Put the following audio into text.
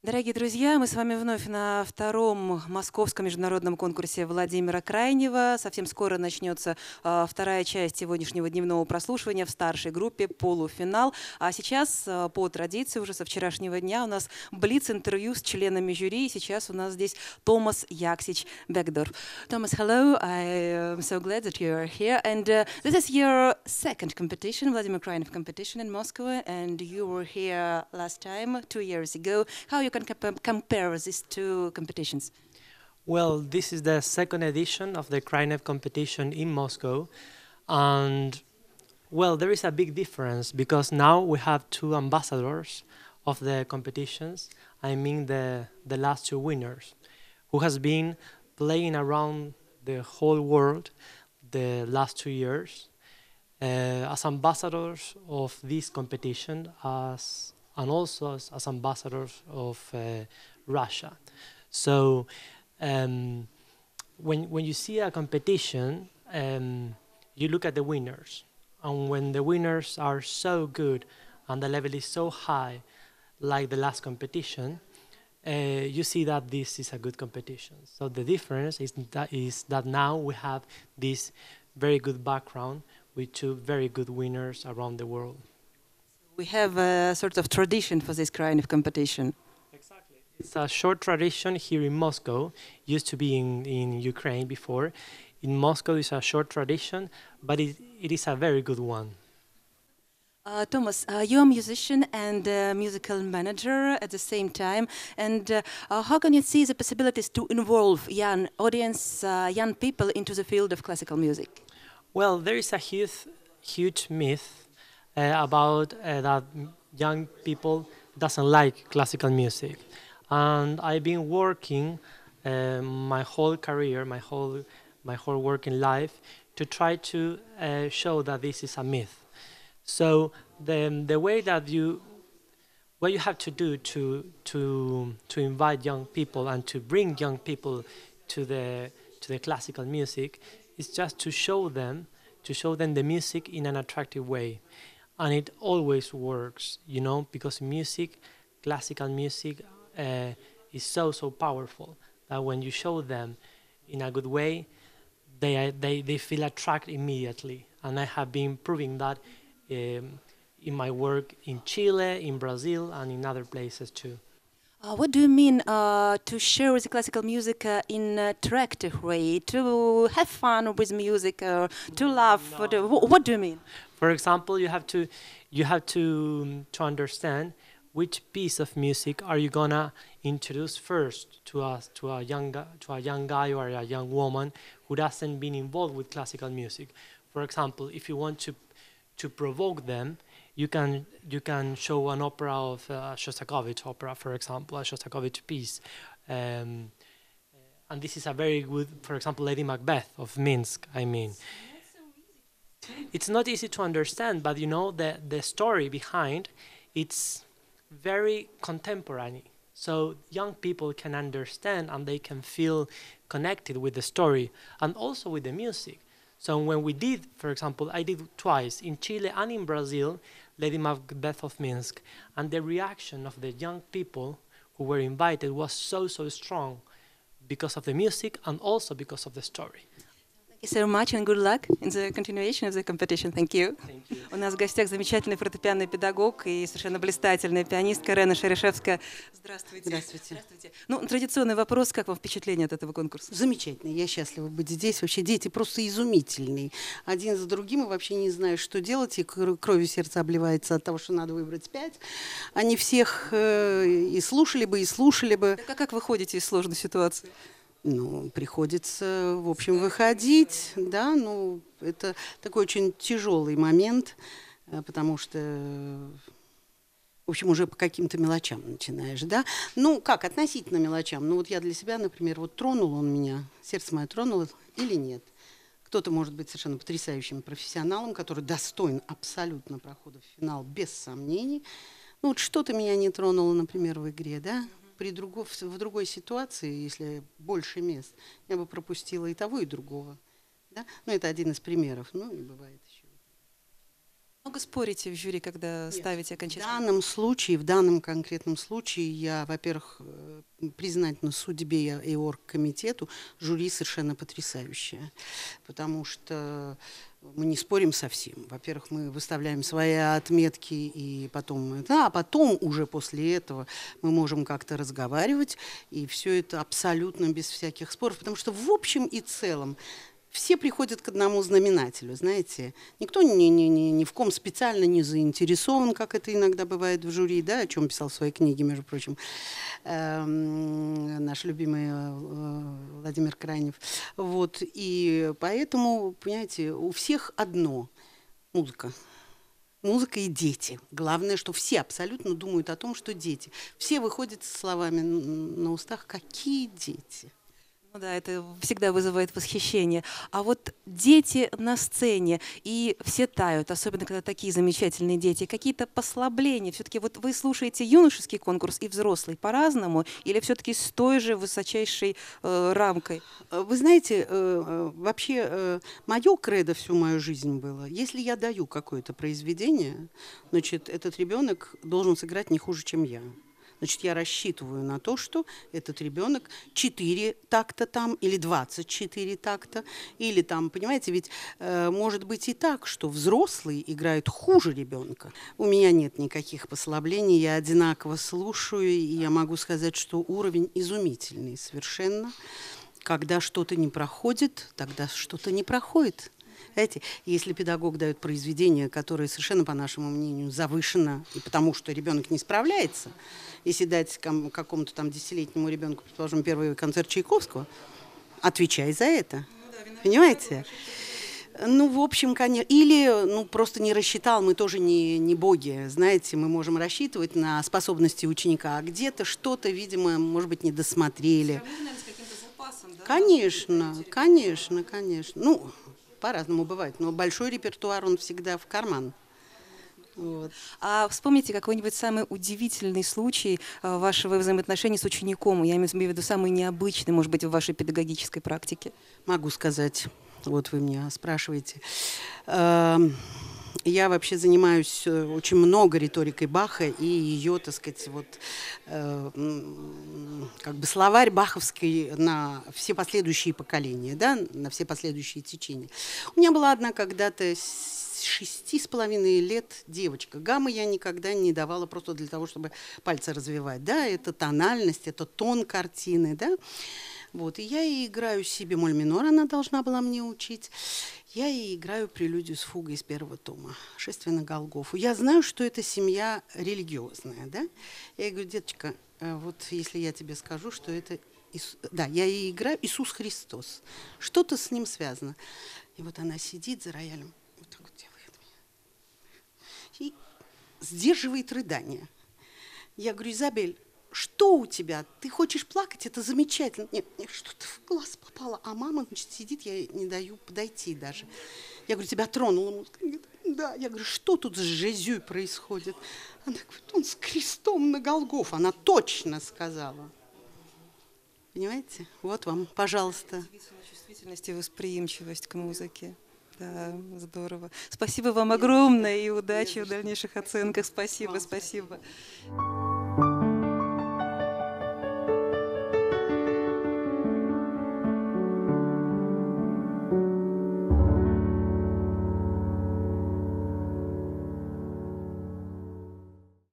Дорогие друзья, мы с вами вновь на втором московском международном конкурсе Владимира Крайнева. Совсем скоро начнется вторая часть сегодняшнего дневного прослушивания в старшей группе, полуфинал. А сейчас, по традиции, уже со вчерашнего дня у нас блиц-интервью с членами жюри. И сейчас у нас здесь Томас Яксич Бекдорф. Thomas, hello. I am so glad that you are here. And this is your second competition, Vladimir Krainev competition in Moscow. And you were here last time, 2 years ago. How you can compare these two competitions? Well, this is the second edition of the Krainev competition in Moscow, and well, there is a big difference because now we have two ambassadors of the competitions. I mean the last two winners, who has been playing around the whole world the last 2 years as ambassadors of this competition, and also as ambassadors of Russia. So when you see a competition, you look at the winners, and when the winners are so good and the level is so high, like the last competition, you see that this is a good competition. So the difference is that now we have this very good background with two very good winners around the world. We have a sort of tradition for this kind of competition. Exactly. It's a short tradition here in Moscow. Used to be in Ukraine before. In Moscow, it's a short tradition, but it is a very good one. Thomas, you're a musician and a musical manager at the same time. And how can you see the possibilities to involve young audience, young people into the field of classical music? Well, there is a huge myth about that young people doesn't like classical music, and I've been working my whole career, my whole working life, to try to show that this is a myth. So the way that what you have to do to invite young people and to bring young people to the classical music is just to show them the music in an attractive way. And it always works, because classical music, is so powerful that when you show them in a good way, they feel attracted immediately. And I have been proving that in my work in Chile, in Brazil, and in other places too. What do you mean to share the classical music in an attractive way, to have fun with music, or to laugh? No. What do you mean? For example, you have to understand which piece of music are you gonna introduce first to a young guy or a young woman who hasn't been involved with classical music. For example, if you want to provoke them, you can show an opera of Shostakovich opera, for example, a Shostakovich piece, and this is a very good, for example, Lady Macbeth of Minsk. I mean, it's not easy to understand, but the story behind it's very contemporary. So young people can understand and they can feel connected with the story and also with the music. So when we did, for example, I did twice in Chile and in Brazil, Lady Macbeth of Minsk, and the reaction of the young people who were invited was so strong because of the music and also because of the story. Thank you so much and good luck in the continuation of the competition. Thank you. Thank you. У нас в гостях замечательный фортепианный педагог и совершенно блистательная пианистка Рена Шерешевская. Здравствуйте. Здравствуйте. Здравствуйте. Ну, традиционный вопрос, как вам впечатление от этого конкурса? Замечательно, я счастлива быть здесь. Вообще дети просто изумительные. Один за другим, и вообще не знаю, что делать, и кровью сердце обливается от того, что надо выбрать 5. Они всех и слушали бы. Так, а как вы ходите из сложной ситуации? Ну, приходится, в общем, выходить, да, ну, это такой очень тяжелый момент, потому что, в общем, уже по каким-то мелочам начинаешь, да. Ну, как, относительно мелочам. Ну, вот я для себя, например, вот тронул он меня, сердце мое тронуло или нет. Кто-то может быть совершенно потрясающим профессионалом, который достоин абсолютно прохода в финал, без сомнений. Ну, вот что-то меня не тронуло, например, в игре, да. В другой ситуации, если больше мест, я бы пропустила и того, и другого. Да? Ну, это один из примеров. Ну, и бывает еще. Много спорите в жюри, когда ставите В окончательно? данном случае, в данном конкретном случае, я, во-первых, признательна судьбе и оргкомитету, жюри совершенно потрясающее, потому что мы не спорим совсем. Во-первых, мы выставляем свои отметки, и потом, а потом уже после этого мы можем как-то разговаривать, и все это абсолютно без всяких споров, потому что в общем и целом все приходят к одному знаменателю, знаете. Никто ни в ком специально не заинтересован, как это иногда бывает в жюри, да, о чем писал в своей книге, между прочим, наш любимый Владимир Крайнев. Вот, и поэтому, понимаете, у всех одно – музыка. Музыка и дети. Главное, что все абсолютно думают о том, что дети. Все выходят со словами на устах «какие дети?». Ну да, это всегда вызывает восхищение. А вот дети на сцене, и все тают, особенно когда такие замечательные дети, какие-то послабления. Все-таки вот вы слушаете юношеский конкурс и взрослый по-разному, или все-таки с той же высочайшей рамкой? Вы знаете, вообще мое кредо всю мою жизнь было, если я даю какое-то произведение, значит, этот ребенок должен сыграть не хуже, чем я. Значит, я рассчитываю на то, что этот ребенок 4 такта там, или 24 такта, или там, понимаете, ведь может быть и так, что взрослые играют хуже ребенка. У меня нет никаких послаблений, я одинаково слушаю, и я могу сказать, что уровень изумительный совершенно. Когда что-то не проходит, тогда что-то не проходит. Знаете, если педагог дает произведение, которое совершенно, по нашему мнению, завышено, и потому что ребенок не справляется, если дать какому-то там 10-летнему ребенку, предположим, первый концерт Чайковского, отвечай за это. Понимаете? Ну, в общем, конечно. Или, просто не рассчитал, мы тоже не боги, знаете, мы можем рассчитывать на способности ученика, а где-то что-то, видимо, может быть, не досмотрели. Конечно, конечно, конечно. Ну, по-разному бывает, но большой репертуар, он всегда в карман. Вот. А вспомните какой-нибудь самый удивительный случай вашего взаимоотношений с учеником, я имею в виду самый необычный, может быть, в вашей педагогической практике? Могу сказать, вот вы меня спрашиваете. Я вообще занимаюсь очень много риторикой Баха и ее, так сказать, вот, как бы словарь баховский на все последующие поколения, да, на все последующие течения. У меня была одна когда-то 6,5 лет девочка. Гаммы я никогда не давала просто для того, чтобы пальцы развивать. Да, это тональность, это тон картины, да. Вот, и я ей играю себе моль минор, она должна была мне учить. Я ей играю прелюдию с фугой из первого тома «Шествие на Голгофу». Я знаю, что это семья религиозная, да. Я ей говорю: деточка, вот если я тебе скажу, что это... Да, я ей играю Иисус Христос. Что-то с ним связано. И вот она сидит за роялем, вот так вот делает и сдерживает рыдание. Я говорю: Изабель, что у тебя? Ты хочешь плакать? Это замечательно. Нет, мне что-то в глаз попало. А мама, значит, сидит, я ей не даю подойти даже. Я говорю: тебя тронула музыка? Она говорит: да. Я говорю: что тут с Жезю происходит? Она говорит: он с крестом на Голгофу. Она точно сказала. Понимаете? Вот вам, пожалуйста. Чувствительность и восприимчивость к музыке. Да, здорово. Спасибо вам огромное и удачи в дальнейших оценках. Спасибо, спасибо.